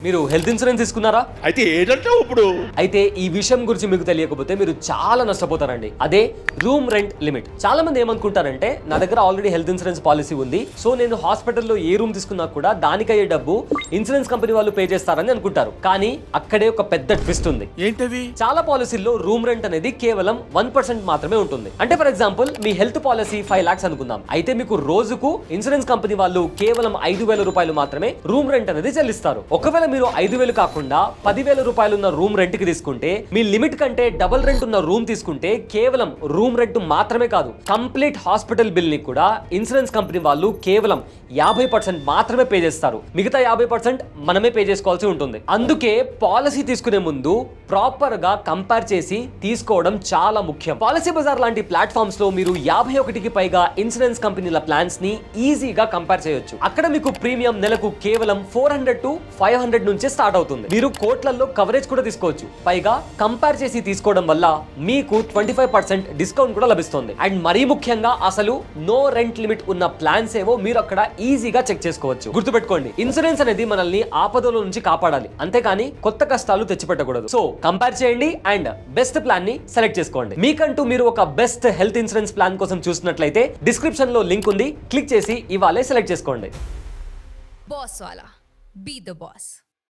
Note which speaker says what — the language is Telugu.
Speaker 1: మీరు హెల్త్ ఇన్సూరెన్స్ తీసుకున్నారా?
Speaker 2: అయితే ఏంటంటే ఇప్పుడు
Speaker 1: అయితే ఈ విషయం గురించి మీకు తెలియకపోతే మీరు చాలా నష్టపోతారండి. అదే రూమ్ రెంట్ లిమిట్. చాలా మంది ఏమనుకుంటారంటే నా దగ్గర ఆల్రెడీ హెల్త్ ఇన్సూరెన్స్ పాలసీ ఉంది, సో నేను హాస్పిటల్లో ఏ రూమ్ తీసుకున్నా కూడా దానికయ్యే డబ్బు ఇన్సూరెన్స్ కంపెనీ వాళ్ళు పే చేస్తారని అనుకుంటారు. కానీ అక్కడే ఒక పెద్ద ట్విస్ట్ ఉంది.
Speaker 2: ఏంటవి?
Speaker 1: చాలా పాలసీల్లో రూమ్ రెంట్ అనేది కేవలం 1% మాత్రమే ఉంటుంది. అంటే for example me health policy 5 lakhs అనుకుందాం. అయితే మీకు రోజుకు ఇన్సూరెన్స్ కంపెనీ వాళ్ళు కేవలం 5,000 రూపాయలు మాత్రమే రూమ్ రెంట్ అనేది చెల్లిస్తారు. ఒకవేళ మీరు 5,000 కాకుండా 10,000 రూపాయలు ఉన్న రూమ్ రెంట్ కి తీసుకుంటే, మీ లిమిట్ కంటే డబుల్ రెంట్ ఉన్న రూమ్ తీసుకుంటే కేవలం రూమ్ రెంట్ మాత్రమే కాదు, కంప్లీట్ హాస్పిటల్ బిల్ ని కూడా ఇన్సూరెన్స్ కంపెనీ వాళ్ళు కేవలం 50% మాత్రమే పే చేస్తారు. మిగతా 50% మనమే పే చేసుకోవాల్సి ఉంటుంది. అందుకే పాలసీ తీసుకునే ముందు ప్రాపర్ గా కంపేర్ చేసి తీసుకోవడం చాలా ముఖ్యం. పాలసీ బజార్ లాంటి ప్లాట్ఫామ్స్ లో మీరు 51కి పైగా ఇన్సూరెన్స్ కంపెనీల ప్లాన్స్ ని ఈజీగా కంపేర్ చేయొచ్చు. అక్కడ మీకు ప్రీమియం నెలకు కేవలం 400 to 500 నుంచే స్టార్ట్ అవుతుంది. మీరు కోట్లలో కవరేజ్ కూడా తీసుకోవచ్చు. పైగా కంపేర్ చేసి తీసుకోవడం వల్ల మీకు 25% డిస్కౌంట్ కూడా లభిస్తుంది. అండ్ మరీ ముఖ్యంగా అసలు నో రెంట్ లిమిట్ ఉన్న ప్లాన్స్ ఏవో మీరు అక్కడ ఈజీగా చెక్ చేసుకోవచ్చు. గుర్తుపెట్టుకోండి, ఇన్సూరెన్స్ అనేది మనల్ని ఆపదల నుంచి కాపాడాలి, అంతేకాని కొత్త కష్టాలు తెచ్చిపెట్టకూడదు. సో కంపేర్ చేయండి అండ్ బెస్ట్ ప్లాన్ ని సెలెక్ట్ చేసుకోండి. మీకంటూ మీరు ఒక బెస్ట్ హెల్త్ ఇన్సూరెన్స్ ప్లాన్ కోసం చూస్తున్నట్లయితే డిస్క్రిప్షన్ లో లింక్ ఉంది, క్లిక్ చేసి ఇవాళే సెలెక్ట్ చేసుకోండి.
Speaker 3: Boss wala. Be the boss.